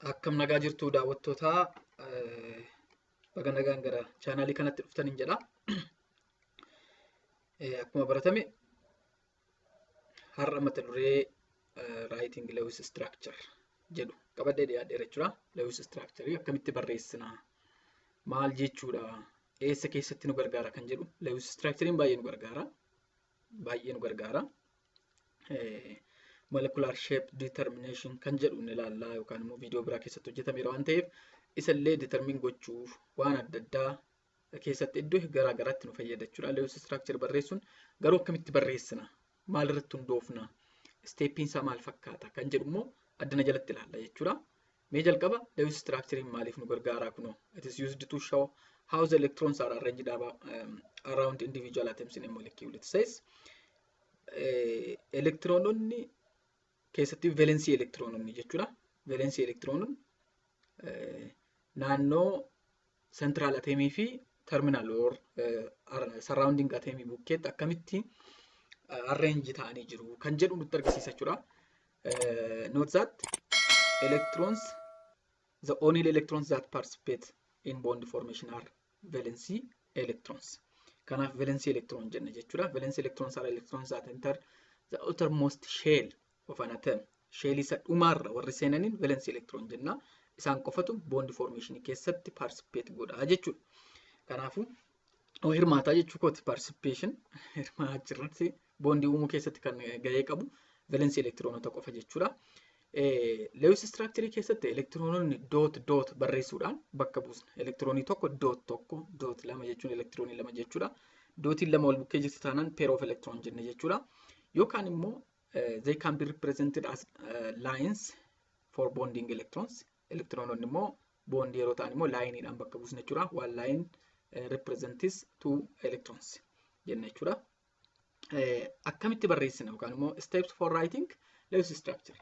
Akkam nagaa jirtu daawwattootaa baga nagaan gara chaanaalii kanatti dhuftaniin jedha. Akkuma baratame har'a mata duree writing Lewis structure jedhu qabadhee dhiyaadheera jechuudha. Lewis structure akkamitti barreessina, maal jechuudha, eessa keessatti nu gargaara kan jedhu. Lewis structurein baay'ee nu gargaara. Molecular shape determination kan jedhu ni ilaallaa yookaan immoo viidiyoo biraa keessatti hojjetameera waan ta'eef isallee determine gochuuf waan adda addaa keessatti iddoo garaa garaatti nu fayyada jechuudha. Lewis structure barreessuun garuu akkamitti barreessina, maal irratti hundoofna, steppiin isaa maal fakkaata kan jedhu immoo addana jalatti ilaalla jechuudha. Mee jalqaba Lewis structure maaliif nu gargaara kunoo? It is used to show how the electrons are arranged around individual atoms in a molecule. It says elektrononni keessatti valensii elektiroononni jechuudha. Valensii elektiroonon naannoo central atomii fi terminal or surrounding atomii bukkeetti akkamitti arrange ta'anii jiru kan jedhu nutti agarsiisa jechuudha. Note that electrons, the only electrons that participate in bond formation are valence electrons. Kanaaf valence electron jenna jechuudha. Valence electrons are electrons that enter the outermost shell of an atom. Shell isa dhumaarra warri seenaniin valence electron jenna. Isaan qofatu bond formation keessatti participate godha jechuudha. Kanaafuu hirmaataa jechuu kooti participation hirmaachaa irratti bondii uumuu keessatti kan gahee qabu valence electronota qofa jechuudha. Lewis structure keessatti elektiroononni dot barreessuudhaan bakka buusna. Elektiroonii tokko dot lama jechuun elektiroonii lama jechuudha. Dootiin lama wal bukkee jirti taanaan pair of electron jenna jechuudha. Yookaan immoo they can be represented as lines for bonding electrons. Elektiroononni immoo bondii yeroo ta'an immoo laayiniidhaan bakka buusna jechuudha. One line represents two electrons jenna jechuudha. Akkamitti barreessina yookaan immoo steps for writing Lewis structure.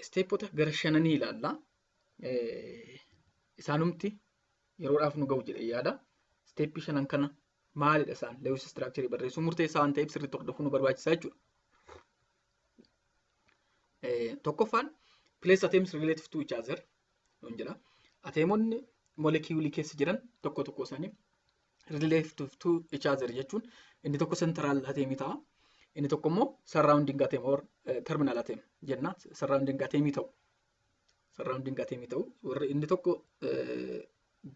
Steepota gara shananii ilaalla. Isaanumti yeroodhaaf nu ga'u jedhee yaada. Steepii shanan kana maalidha isaan? Lewis structure barreessuu murteessaa waan ta'eef sirriitti hordofuu nu barbaachisaa jechuudha. Tokkoffaan place atoms relative to each other nuun jedha. Ateemonni molekiulii keessa jiran tokko isaanii relative to each other jechuun inni tokko central atemii ta'a. Inni tokko immoo surrounding atom or terminal atom jenna. Surrounding atomii ta'u. Inni tokko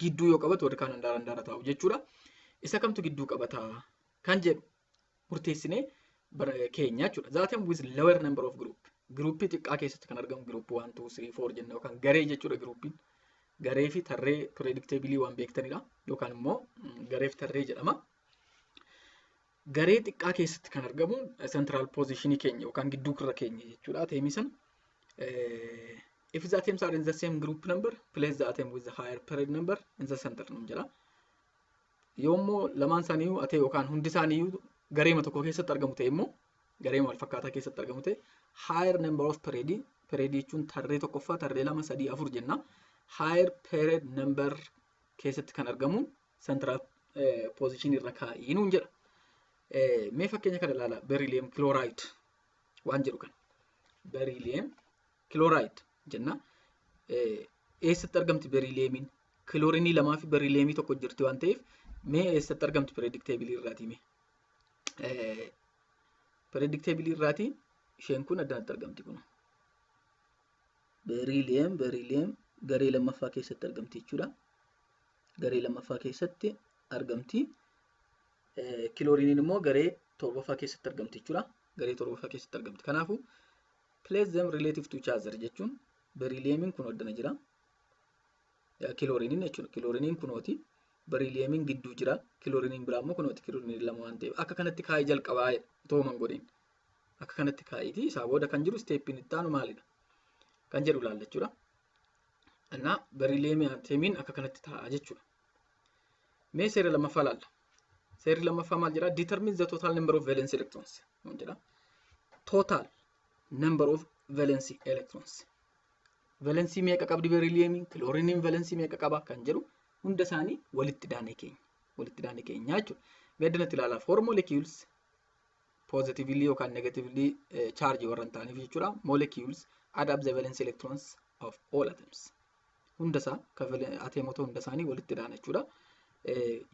gidduu yoo qabatu warri kaan handaara ta'u jechuudha. Isa kamtu gidduu qabata kan jedhu murteessinee keenya jechuudha. The atom with lower number of group. Gruppii xiqqaa keessatti kan argamu group 1, 2, 3, 4 jenna yookaan garee jechuudha gruppiin. Garee fi tarree predictably waan beektanidha. Yookaan immoo garee fi tarree jedhama. Garee xiqqaa keessatti kan argamu central position keenya yookaan gidduu kirra keenya jechuudha. Atemii sana. If the atoms are in the same group number, place the atom with the higher period number in the center nuun jedha. Yoommoo lamaan isaaniiyyuu atee yookaan hundi isaaniiyyuu gareema tokko keessatti argamu ta'e immoo gareema wal fakkaataa keessatti argamu ta'e higher number of period jechuun tarree tokkoffaa, tarree lama, sadii, afur jenna. Higher period number keessatti kan argamu central position irra kaa'ii nuun jedha. Mee fakkeenya kana ilaala. Beryllium chloride waan jedhu kana. Beryllium chloride jenna. Eessatti argamti berylliumiin? Chlorine lamaa fi beryllium tokko jirti waan ta'eef mee eessatti argamti predictably irraati mee? Predictably irraati isheen kun addanatti argamti kun. Beryllium garee lammaffaa keessatti argamti jechuudha. Garee lammaffaa keessatti argamti. Chlorine immoo garee torbaffaa keessatti argamti jechuudha. Garee torbaffaa keessatti argamti. Kanaafuu place them relative to each other jechuun berylliumiin kun addana jira. Chlorine jechuudha. Chlorine kunooti. Berylliumiin gidduu jira. Chlorine biraa immoo kunooti. Chlorine lama waan ta'eef akka kanatti kaa'ee jalqabaa otoo man godhin. Akka kanatti kaa'eeti isaa booda kan jiru steppiin itti aanu maalidha? Kan jedhu ilaalla jechuudha. Annaa berylliumiin akka kanatti taa'a jechuudha. Mee seera lammaffaa ilaalla. Seerri lammaffaa maal jedha? Determine the total number of valence electrons. Total number of valence electrons. Valensii meeqa qabdi berylliumiin? Chloriniin valensii meeqa qaba kan jedhu hunda isaanii walitti daanee keenya jechuudha. Meeddanatti ilaala. For molecules positively yookaan negatively charge warran ta'aniif jechuudha. Molecules add up the valence electrons of all atoms. Hundasaa ateemota hunda isaanii walitti hidhaan jechuudha.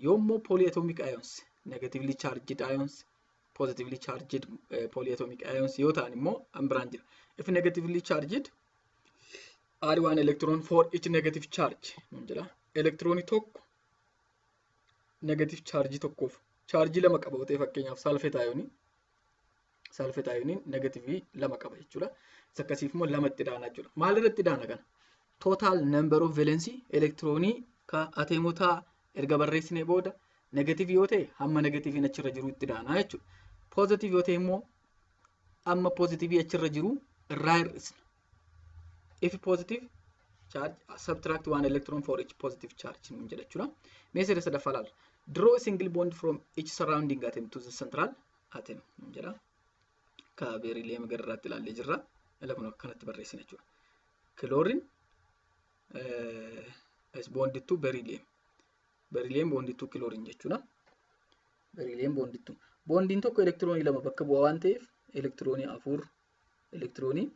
Yoommoo polyatomic ions, negatively charged ions, positively charged polyatomic ions yoo ta'an immoo biraan jira. If negatively charged, add one electron for each negative charge. Electroni tokko negative charge tokkoof charge lama qaba yoo ta'e fakkeenyaaf sulfate ioniin negative lama qaba jechuudha. Akkasiif immoo lamatti hidhaana jechuudha. Maal irratti hidhaana kana? Total number of valence electronii ka ateemota erga barreessinee booda negative yoo ta'e hamma negative achirra jiru itti hidhaana jechuudha. Positive yoo ta'e immoo amma positive achirra jiru irraa hir'isna. If positive charge, subtract one electron for each positive charge nuun jedha jechuudha. Mee sadaffaa ilaalla. Draw a single bond from each surrounding atom to the central atom nuun jedha. Ka beryllium gararraatti ilaallee jirra. Kun akkanatti barreessina jechuudha. Chlorine is bonded to beryllium. Beryllium bonded to chlorine jechuudha. Beryllium bonded to. Bondiin tokko elektiroonii lama bakka bu'aa waan ta'eef elektiroonii afur elektiroonii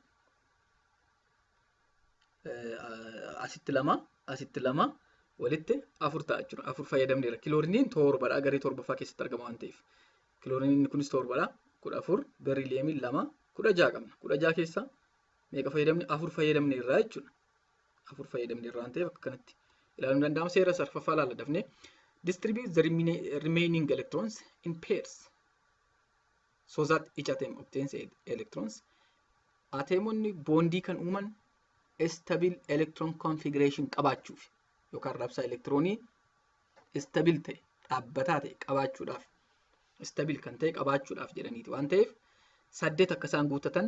asitti lama walitti afur ta'a jechuudha. Afur fayyadamneera. Chloriniin torbadha. Garee torbaffaa keessatti argama waan ta'eef. Chloriniin kunis torbadha. 14 berylliumiin 2 16 qabna. 16 keessaa meeqa fayyadamne? Afur fayyadamneerra jechuudha. Afur fayyadamneerra waan ta'eef akka kanatti ilaaluun danda'ama. Seera sarfaffaa ilaalla dafnee. Distribute the remaining electrons in pairs so that each atom obtains electrons. Ateemonni bondii kan uuman stable electron configuration qabaachuuf yookaan raabsaa elektiroonii stable ta'e dhaabbataa ta'e qabaachuudhaaf stable kan ta'e qabaachuudhaaf jedhaniiti waan ta'eef 8 akka isaan guuttatan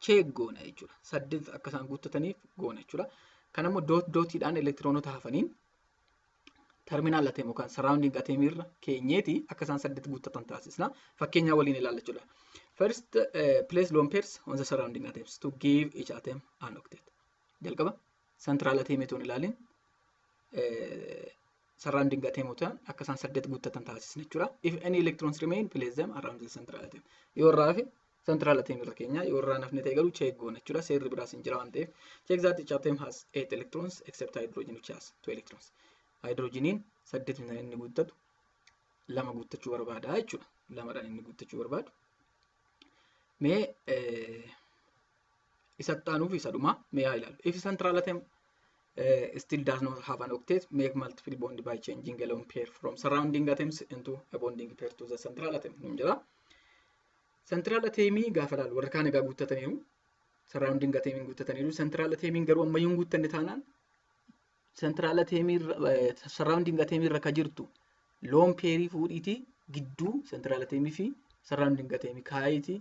check goona jechuudha. 8 akka isaan guuttataniif goona jechuudha. Kanammoo dootiidhaan elektiroonota hafaniin terminaal ateem yookaan surrounding ateemirra keenyeeti akka isaan 8 guuttatan taasisna. Fakkeenyaa waliin ilaalla jechuudha. First, place lone pairs on the surrounding atoms to give each atom an octet. Jalqaba central ateemitoon ilaalin surrounding ateemotaan akka isaan 8 guuttatan taasisna jechuudha. If any electrons remain, place them around the central atom. Yoo irraa hafe central ateemirra keenya yoo irraa hafne ta'e garuu check goona jechuudha. Seerri biraas hin jira waan ta'eef. Check that each atom has 8 electrons except hydrogen which has 2 electrons. Hydrogeniin 8 inni guuttatu 2 guuttachuu barbaada jechuudha. 2dhaan inni guuttachuu barbaadu. Mee isatti aanuuf isa dhuma mee haa ilaallu. If central atom still does not have an octet, make multiple bond by changing a lone pair from surrounding atoms into a bonding pair to the central atom. Nuun jedha. Central atomii gaafa ilaallu warra kaan egaa guuttataniiru. Surrounding atomiin guuttataniiru. Central atomiin garuu ammayyuu hin guuttanne taanaan central ateemirra surrounding ateemirra ka jirtu lone pairii fuudhiiti gidduu central atemii fi surrounding atemii kaayiiti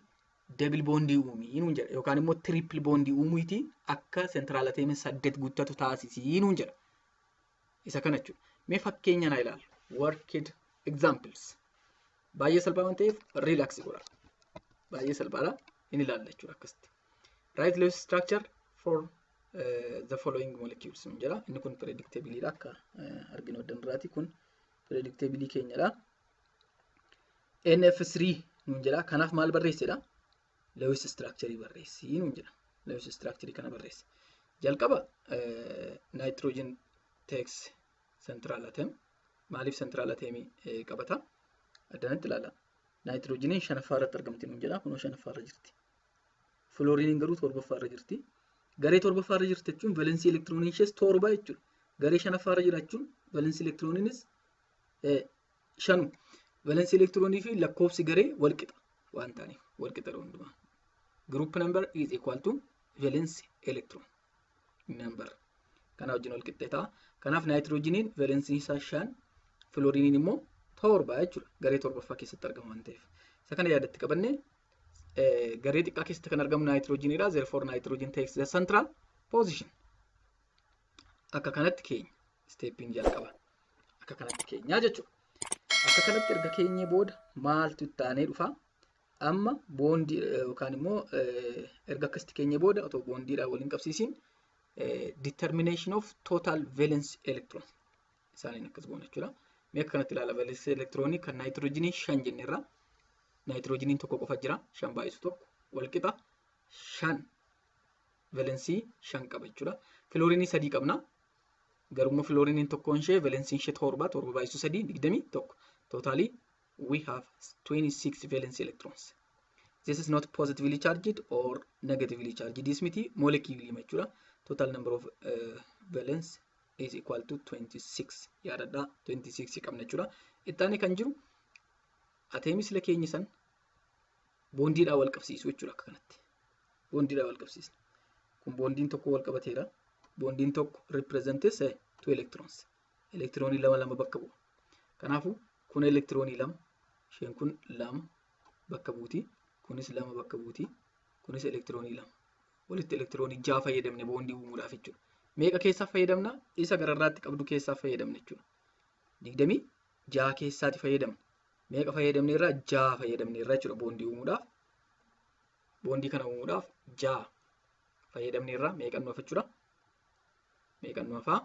double bondii uumii nuun jedha yookaan immoo triple bondii uumuiti akka central atemii 8 guuttatu taasisii nuun jedha. Isa kana jechuudha. Mee fakkeenya naa ilaallu. Worked examples. Baay'ee salphaa waan ta'eef relax godha. Baay'ee salphaadha. Inni ilaalla jechuudha akkasitti. Write Lewis structure for the following molecules nuun jedha. Inni kun predictably dha akka arginu adda biraati kun predictably keenyadha. NF3 nuun jedha. Kanaaf maal barreessedha? Lewis structure barreessi nuun jedha. Lewis structure kana barreessi. Jalqaba nitrogen takes central atom. Maaliif central atom qabata? Addanatti ilaala. Nitrogeniin 5ffaa irratti argamti nuun jedha. Kunoo 5ffaa irra jirti. Fluoriniin garuu 7ffaa irra jirti. Garee 7ffaa irra jirti jechuun valensii elektiroonii ishees 7 jechuudha. Garee 5ffaa irra jiraachuun valensii elektirooniinis 5. Valensii elektiroonii fi lakkoofsi garee wal qixa waan ta'aniif wal qixa hundumaa. Group number is equal to valence electron number. Kana wajjin wal qixxee ta'a. Kanaaf nitrogeniin valensiin isaa 5, fluoriniin immoo 7 jechuudha. Garee 7ffaa keessatti argamu waan ta'eef. Isa kana yaadatti qabannee garee xiqqaa keessatti kan argamu nitrogeniidha. Therefore nitrogen takes the central position. Akka kanatti keenya steppiin jalqaba. Akka kanatti keenyaa jechuudha. Akka kanatti erga keenyee booda maaltu itti aanee dhufa? Amma bondii yookaan immoo erga akkasitti keenyee booda otoo bondiidhaan waliin qabsiisiin determination of total valence electron isaaniin akkas goona jechuudha. Mee akka kanatti ilaala valence electronii kan nitrogenii 5 jenneerra. Nitrogeniin tokko qofa jira. 5 baay'isu tokko wal qixa 5 valensii 5 qaba jechuudha. Filoorinii 3 qabna. Garuu filooriniin tokkoon ishee valensiin ishee torba baay'isuu 3 21. Totally we have 26 valence electrons. This is not positively charged or negatively charged. This miti molecule jechuudha. Total number of valence is equal to 26. Yaadadhaa 26 qabna jechuudha. Ittaani kan jiru ateemii sila keenya san boondiidhaan wal qabsiisu jechuudha akka kanatti. Boondiidhaan wal qabsiisna. Kun boondiin tokko wal qabateera. Boondiin tokko represents 2 electrons. Elektiroonii lama bakka bu'a. Kanaafuu kun elektiroonii 2, isheen kun 2 bakka buuti. Kunis 2 bakka buuti. Kunis elektiroonii 2. Walitti elektiroonii 6 fayyadamne boondii uumuudhaaf jechuudha. Meeqa keessaa fayyadamna? Isa gararraatti qabdu keessaa fayyadamna jechuudha. 26 keessaati fayyadamna. Meeqa fayyadamneerraa? 6 fayyadamneerraa jechuudha boondii uumuudhaaf. Boondii kana uumuudhaaf 6 fayyadamneerraa meeqa nu hafa jechuudha? Meeqa nu hafaa?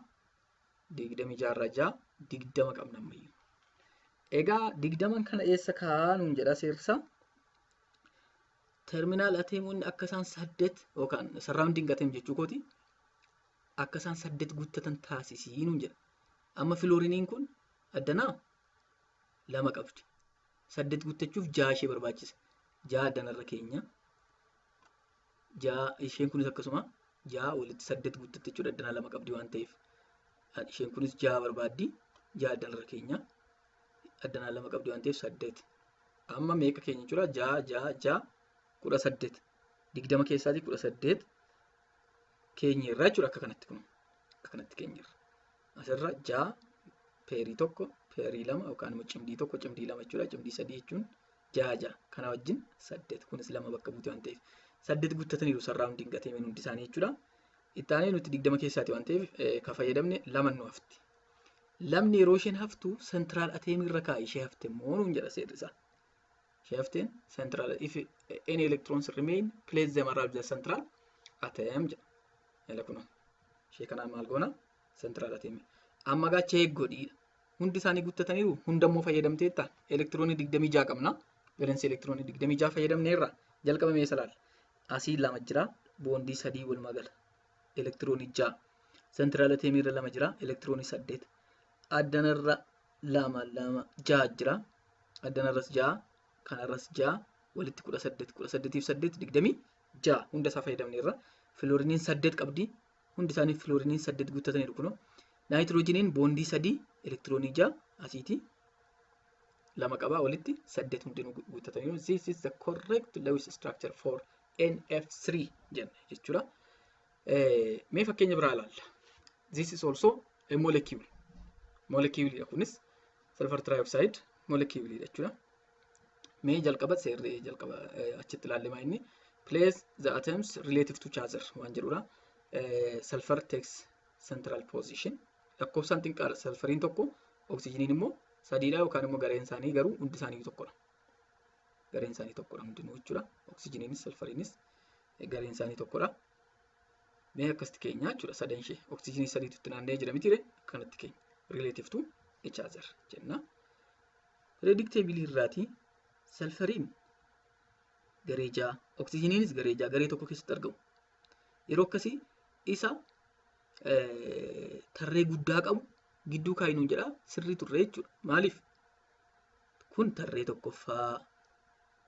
26 irraa 6 20 qabna ammayyuu. Egaa 20 kana eessa kaanuun jedha seersa. Terminaal ateemoonni akka isaan 8 yookaan surrounding ateem jechuu kooti akka isaan 8 guuttatan taasisiin jedha. Amma filooriniin kun addanaa 2 qabdi. 8 guuttachuuf 6 ishee barbaachisa. 6 addanarra keenya. 6 isheen kunis akkasuma 6 walitti 8 guuttatte jechuudha addanaa 2 qabdi waan ta'eef. Isheen kunis 6 barbaaddi. 6 addanarra keenya. Addanaa 2 qabdi waan ta'eef 8. Amma meeqa keenya jechuudha 6 18. 20 keessaatii 18 keenya irraa jechuudha akka kanatti kun. Akka kanatti keenya irra. Asirra 6 peerii tokko peerii 2 yookaan immoo cimdii tokko cimdii 2 jechuudha. Cimdii 3 jechuun 6 kana wajjin 8 kunis 2 bakka buute waan ta'eef 8 guuttataniiru surrounding ateemiin hundi isaanii jechuudha. Ittaanee nuti 20 keessaati waan ta'eef ka fayyadamne 2 nu hafti. Lamni yeroo isheen haftu central ateemii irra kaa'i ishee hafte immoo nuun jedha seerri isaa. Ishee hafteen central if any electrons remain place them around the central atom jedha. Yala kun ishee kana maal goona central ateemii. Amma gaacha eeggodhiidha. Hundi isaanii guuttataniiru hundammoo fayyadamteetta elektiroonii 26 qabna. Valence elektiroonii 26 fayyadamneerra jalqabamee salaal. Asii 2 jira boondii 3 walumaa gala. Elektiroonii 6 central ateemii irra 2 jira elektiroonii 8. Addanarra 2 6 jira. Addanarras 6 kanarras 6 walitti 18 18 fi 8 26 hunda isaa fayyadamneerra. Filooriniin 8 qabdi. Hundi isaanii filooriniin 8 guuttataniiru kunoo. Naayitiroojiiniin boondii 3 elektiroonii 6 asiiti 2 qaba walitti 8 hundinuu guuttataniiru. This is the correct Lewis structure for NF3 jenna jechuudha. Mee fakkeenya biraa ilaalla. This is also a molecule. Molecule kunis sulfur trioxide molecule jechuudha. Mee jalqaba seerri jalqaba achitti ilaalle maa inni place the atoms relative to each other waan jedhudha. Sulfur takes central position. Lakkoofsaan xiqqaadha sulfuriin tokko oksijiniin immoo sadiidha yookaan immoo gareen isaanii garuu hundi isaanii tokkodha. Gareen isaanii tokkodha hundinuu jechuudha. Oksijiniinis sulfuriinis gareen isaanii tokkodha. Mee akkasitti keenya jechuudha sadan ishee oksijinii sadiitti naannee jira mitiire akkanatti keenya relative to each other jenna. Predictably irraati sulfuriin garee 6 oksijiniinis garee 6 garee tokko keessatti argamu. Yeroo akkasii isa tarree guddaa qabu gidduu kaa'inuun jedha sirrii turre jechuudha. Maaliif? Kun tarree tokkoffaa,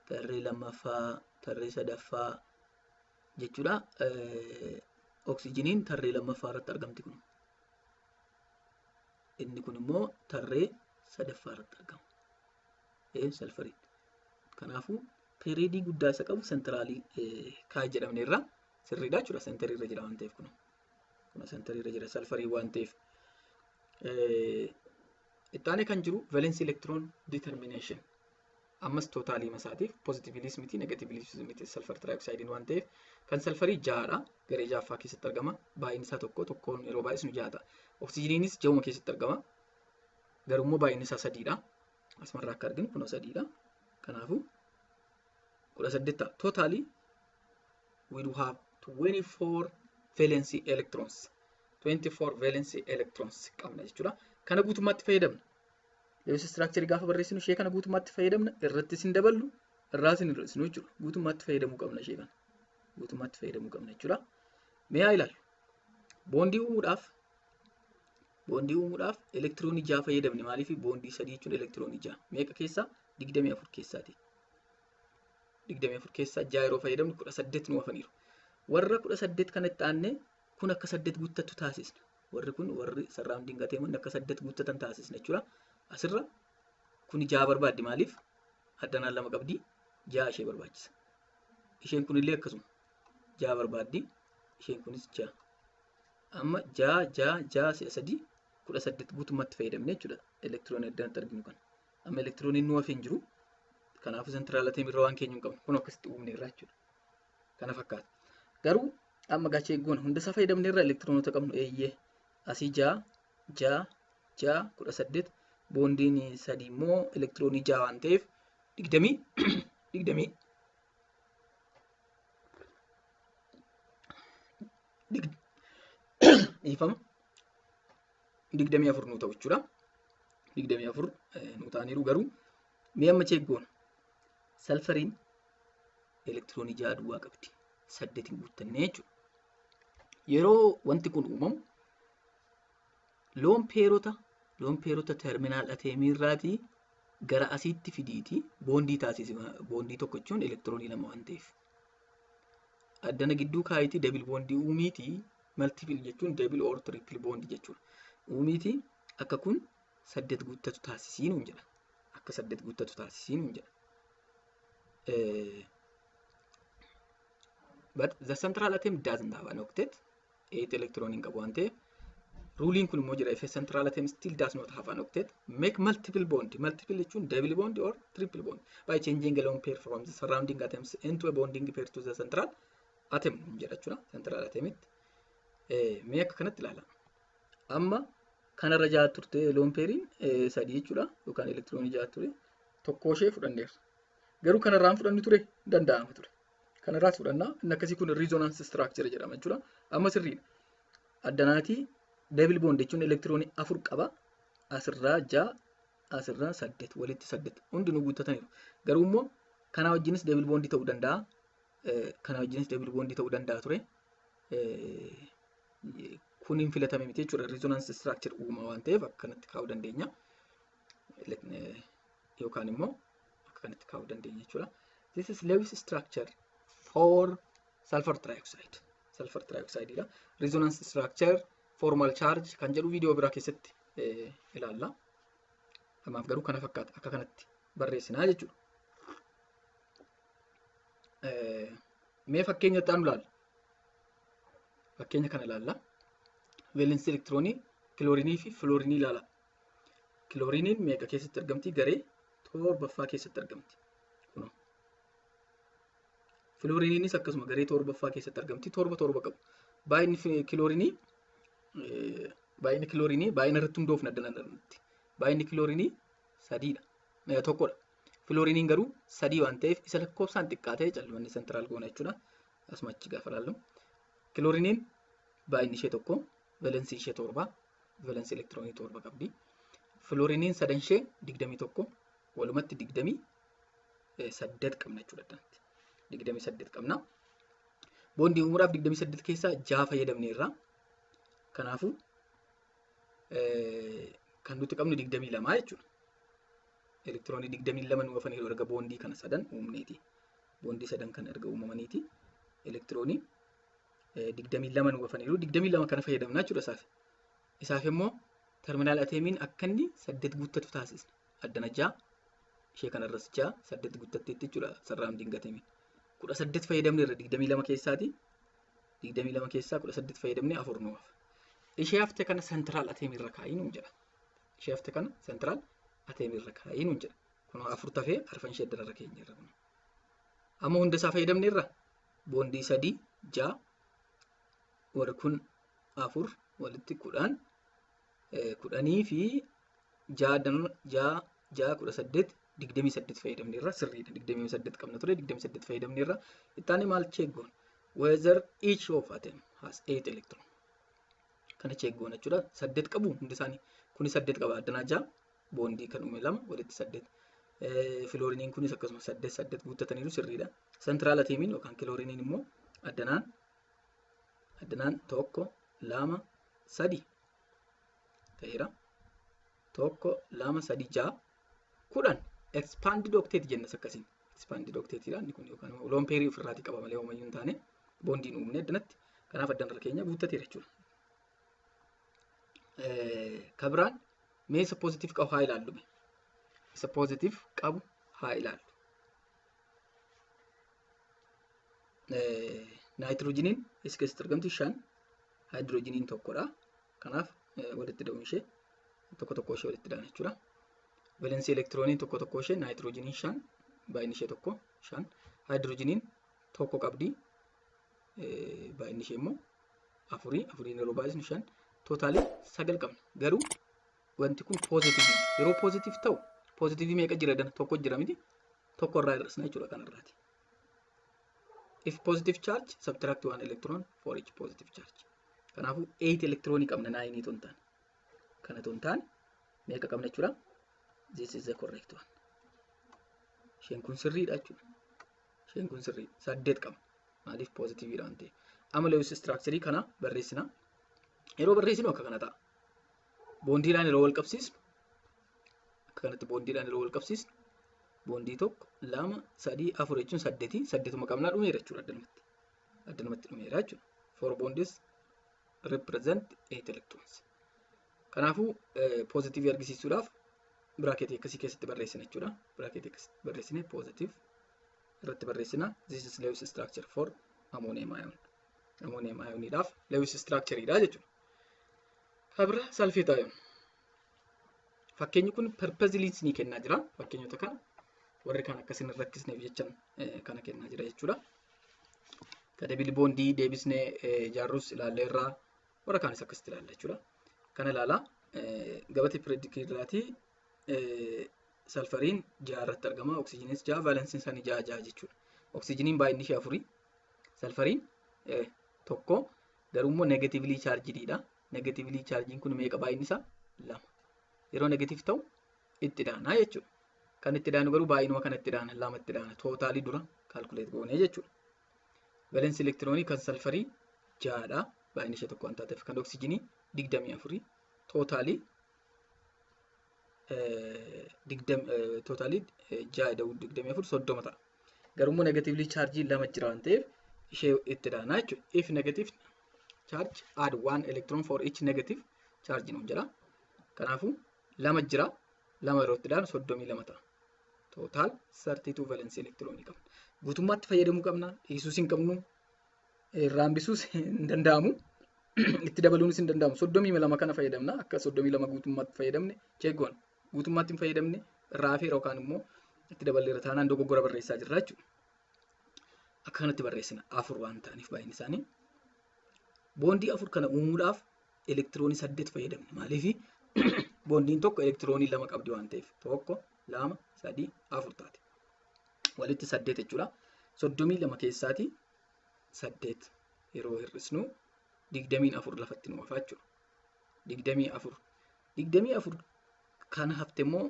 tarree lammaffaa, tarree sadaffaa jechuudha. Oksijiniin tarree lammaffaa irratti argamti kun. Inni kun immoo tarree sadaffaa irratti argama. Sulfuriin. Kanaafuu peeriidii guddaa isa qabu sentraalii kaa'i jedhamne irraa sirriidha jechuudha. Senterii irra jira waan ta'eef kun. Kuna senterii irra jira sulfurii waan ta'eef. Ittaanee kan jiru valence electron determination. Ammas tootaalii masaatiif positivilis miti negativilis miti sulfur trioxide waan ta'eef kan sulfurii 6dha. Garee 6ffaa keessatti argama. Baay'inni isaa tokkoon yeroo baay'isnu 6dha. Oksijiniinis 6 keessatti argama. Garuu immoo baay'inni isaa 3dha. Asumarraa akka arginu kunoo 3dha. Kanaafuu 18 tootaalii we do have 24 valence electrons. 24 valence electrons qabna jechuudha. Kana guutummaatti fayyadamna. Lewis structure gaafa barreessinu ishee kana guutummaatti fayyadamna. Irratti sin daballu, irraa sin hir'isnu jechuudha. Guutummaatti fayyadamuu qabna ishee kana. Guutummaatti fayyadamuu qabna jechuudha. Mee haa ilaallu. Boondii uumuudhaaf elektiroonii 6 fayyadamne. Maaliif boondii 3 jechuun elektiroonii 6. Meeqa keessaa? 24 keessaati. 24 keessaa 6 yeroo fayyadamnu 18 nu hafaniiru. Warra 18 kanatti aanne kun akka 8 guuttatu taasisna. Warri surrounding ateeman akka 8 guuttatan taasisna jechuudha. Asirra kun 6 barbaaddi. Maaliif? Addanaan 2 qabdi. 6 ishee barbaachisa. Isheen kunillee akkasuma 6 barbaaddi. Isheen kunis 6. Amma 6 3 18 guutummaatti fayyadamne jechuudha. Elektiroonii addanatti arginu kana. Amma elektirooniin nu hafee hin jiru. Kanaafuu sentraal ateemirra waan keenya hin qabnu. Kun akkasitti uumne irraa jechuudha. Kana fakkaata. Garuu amma gaacha eeggoon hunda isaa fayyadamne irraa elektiroonota qabnu eeyyee. Asii 6 18 boondiin 3 immoo elektiroonii 6 waan ta'eef 20 ifama 24 nu ta'u jechuudha. 24 nu ta'aniiru garuu mee amma cheeggoon salfariin elektiroonii 6 duwwaa qabdi. 8 hin guuttannee jechuudha. Yeroo wanti kun uumamu loompeerota terminaal ateemiirraatii gara asiitti fidiitii boondii taasisima. Boondii tokko jechuun elektiroonii 2 waan ta'eef. Addana gidduu kaayitii debil boondii uumiitii maltiipil jechuun debil or triple boondii jechuudha. Uumiitii akka kun 8 guuttatu taasisiin hin jedha. Akka 8 guuttatu taasisiin hin jedha. But the central atom doesn't have an octet. 8 electron hin qabu waan ta'eef. Ruling kun immoo jira. If a central atom still does not have an octet, make multiple bond. Multiple jechuun double bond or triple bond by changing a lone pair from the surrounding atoms into a bonding pair to the central atom jedha jechuudha. Central atomitti. Mee akka kanatti ilaala. Amma kanarra 6 turte lone pairin 3 jechuudha. Yookaan elektiroonii 6 ture. Tokko ishee fudhanneerra. Garuu kanarraan fudhanni ture danda'ama ture. Kanarraas fudhannaa inni akkasii kun resonance structure jedhama jechuudha. Amma sirriidha. Addanaatii double bond jechuun elektiroonii 4 qaba. Asirraa 6, asirraa 8, walitti 8. Hundinuu guuttataniiru. Garuu immoo kana wajjinis double bond ta'uu danda'a. Kana wajjinis double bond ta'uu danda'a ture. Kun hin filatame miti jechuudha. Resonance structure uuma waan ta'eef akkanatti kaa'uu dandeenya. Yookaan immoo akkanatti kaa'uu dandeenya jechuudha. This is Lewis structure for sulfur trioxide. Sulfur trioxide dha. Resonance structure formal charge kan jedhu viidiyoo biraa keessatti ilaalla. Ammaaf garuu kana fakkaata akka kanatti barreessinaa jechuudha. Mee fakkeenya itti aanu ilaalla. Fakkeenya kana ilaalla. Valensi elektiroonii kiloorinii fi filoorinii ilaala. Kilooriniin meeqa keessatti argamti? Garee torbaffaa keessatti argamti. Kunoo. Filooriniinis akkasuma garee torbaffaa keessatti argamti. Torba qabu. Baay'inni kiloorinii baay'ina irratti hundoofna addanatti. Baay'inni kiloorinii 3dha. Tokkodha. Filooriniin garuu 3 waan ta'eef isa lakkoofsaan xiqqaa ta'e calmanni central goona jechuudha. Asuma achi gaafa ilaallu. Kilooriniin baay'inni ishee tokko, valensii ishee 7, valensii elektiroonii 7 qabdi. Filooriniin 3 ishee 21, walumatti 28 qabna jechuudha. 28 qabna. Boondii uumuudhaaf 28 keessaa 6 fayyadamneerra. Kanaafuu kan nuti qabnu 22 jechuudha. Elektiroonii 22 nu hafaniiru erga boondii kana 3 uumneeti. Boondii 3 kan erga uumamaniiti. Elektiroonii 22 nu hafaniiru. 22 kana fayyadamna jechuudha isaaf. Isaaf immoo terminaal ateemiin akka inni 8 guuttatu taasisna. Addana 6 ishee kanarras 6 8 guuttatteetti jechuudha surrounding ateemiin. 18 fayyadamneerra 22 keessaati. 22 keessaa 18 fayyadamnee 4 nu hafa. Ishee hafte kana central ateemirra kaa'ii nuun jedha. Ishee hafte kana central ateemirra kaa'ii nuun jedha. Kunoo 4 tafee arfan ishee addanarra keenyarra. Amma hunda isaa fayyadamneerra boondii 3 6 warri kun 4 walitti 10 fi 6 18 28 fayyadamneerra sirriidha. 28 qabna ture 28 fayyadamneerra. Ittaanii maal cheeggoon? Whether each of atom has 8 electron. Kana cheeggoon jechuudha. 8 qabu hundi isaanii. Kuni 8 qaba. Addanaa 6 boondii kan uume 2 walitti 8. Filooriniin kunis akkasuma 8 guuttataniiru sirriidha. Central ateemiin yookaan kilooriniin immoo addanaan 1 2 3 ta'eera. 1 2 3 6 10 expanded octet jennas akkasiin. Expanded octetidha inni kun yookaan loon peerii ofirraatii qaba malee homayyuu hin taane boondiin uumne addanatti kanaaf addanarra keenya guuttateera jechuudha. Kabiraan mee isa positive qabu haa ilaallu. Isa positive qabu haa ilaallu. Naayitiroojiiniin isa keessatti argamtu 5 haayidroojiniin tokkodha. Kanaaf walitti da'uun ishee tokko ishee walitti da'an jechuudha. Valensii elektirooniin tokko ishee naayitiroojiiniin 5 baay'inni ishee 5 haayidroojiniin tokko qabdi. Baay'inni ishee immoo 4 yeroo baay'isnu 5 tootaalii 9 qabna. Garuu wanti kun positive yeroo positive ta'u positive meeqa jira dana tokko jira miti tokko irraa hir'isna jechuudha kanarraati. If positive charge subtract 1 electron for each positive charge. Kanaafuu 8 electronii qabna 9 ton taane. Kana ton taane meeqa qabna jechuudha? This is the correct one. Isheen kun sirriidha jechuudha. Isheen kun sirrii 8 qabna. Maaliif positive dha ta'e. Amma Lewis structure kana barreessina. Yeroo barreessinu akka kana ta'a. Boondiidhaan yeroo wal qabsiisnu akka kanatti boondiidhaan yeroo wal qabsiisnu boondii tokko 2 3 4 jechuun 8 qabnaa dhumeera jechuudha addanumatti dhumeera jechuudha. 4 bonds represent 8 electrons. Kanaafuu positive argisiisuudhaaf braaketii akkasii keessatti barreessina jechuudha. Braaketii akkasitti barreessine positive irratti barreessina. This is Lewis structure for ammonium ion. Ammonium ioniidhaaf Lewis structureidha jechuudha. Kabira sulfate ion. Fakkeenyi kun purposely ni kennaa jira. Fakkeenyota kana warri kan akkasiin rakkisneef jechan kana kennaa jira jechuudha. Double bondii deebisnee jaarrus ilaallee irraa warra kaanis akkasitti ilaalla jechuudha. Kana ilaala gabatee periodikiirraatii sulfuriin 6 irratti argama. Oksijiinis 6 valensiin isaanii 6 jechuudha. Oksijiiniin baay'inni ishee 4 sulfuriin tokko garuu immoo negatively chargedidha. Negatively charging kun meeqa baay'inni isaa 2. Yeroo negative ta'u itti daana jechuudha. Kan itti daanu garuu baay'inuma kan itti daana 2 itti daana. Tootaalii dura calculate goonee jechuudha. Valensi elektiroonii kan sulfurii 6dha. Baay'inni ishee tokko waan taateef kan oksijiinii 24. Tootaalii 6 30 ta'a. Garuu immoo negatively charging 2 jira waan ta'eef ishee itti daana jechuudha. If negative charge add 1 electron for each negative charge nuun jedha. Kanaafuu 2 jira. 2 yeroo itti daanu 32 ta'a. Total 32 valensi elektiroonii qabna. Guutummaatti fayyadamuu qabna. Dhiisuus hin qabnu. Raambisuus hin danda'amu. Itti dabaluunis hin danda'amu. 32 kana fayyadamna. Akka 32 guutummaatti fayyadamne cheegoon. Guutummaatti hin fayyadamne raafee yookaan immoo itti daballeera taanaan dogoggora barreessaa jirra jechuudha. Akka kanatti barreessina 4 waan ta'aniif baay'inni isaanii. Boondii 4 kana uumuudhaaf elektiroonii 8 fayyadamne. Maaliif boondiin tokko elektiroonii 2 qabdi waan ta'eef 1 2 3 4 taate. Walitti 8 jechuudha. 32 keessaatii 8 yeroo hir'isnu 24 lafatti nu hafa jechuudha. 24 kana hafte immoo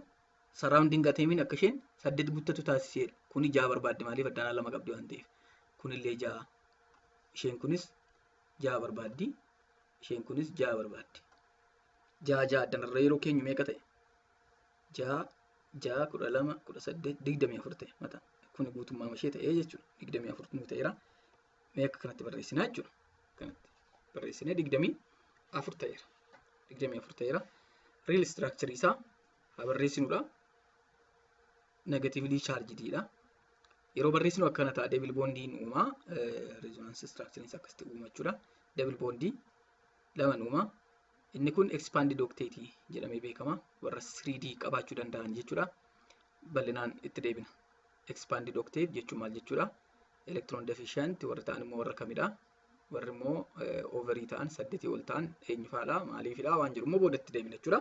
surrounding ateemiin akka isheen 8 guuttatu taasiseedha. Kuni 6 barbaadde maaliif addanaa 2 qabdi waan ta'eef. Kunillee 6. Isheen kunis 6 barbaaddi. Isheen kunis 6 barbaaddi. 6 addanarra yeroo keenyu meeqa ta'e? 6 12 18 24 ta'e mata. Kuni guutummaa ishee ta'ee jechuudha. 24 nu ta'eera. Mee akka kanatti barreessinaa jechuudha. Kanatti barreessinee 24 ta'eera. 24 ta'eera. Real structure isaa haa barreessinuudha. Negatively chargedidha. Yeroo barreessinu akkana ta'a double bondiin uumaa resonance structure isaa akkasitti uuma jechuudha. Double bondii 2 uumaa. Inni kun expanded octet jedhamee beekama. Warra 3D qabaachuu danda'an jechuudha. Bal'inaan itti deebina. Expanded octet jechuun maal jechuudha? Electron deficient warra ta'an immoo warra kamidha? Warri immoo overii ta'an 8 ol ta'an eenyufaadha? Maaliifidha? Waan jiru immoo boodatti deebina jechuudha.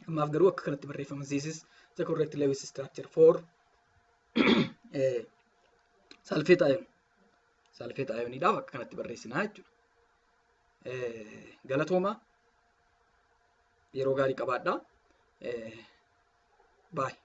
Ammaaf garuu akka kanatti barreeffama. This is the correct Lewis structure for sulfate ion. Sulfate ioniidhaaf akka kanatti barreessinaa jechuudha. Galatooma yeroo gaarii qabaadhaa. Bye.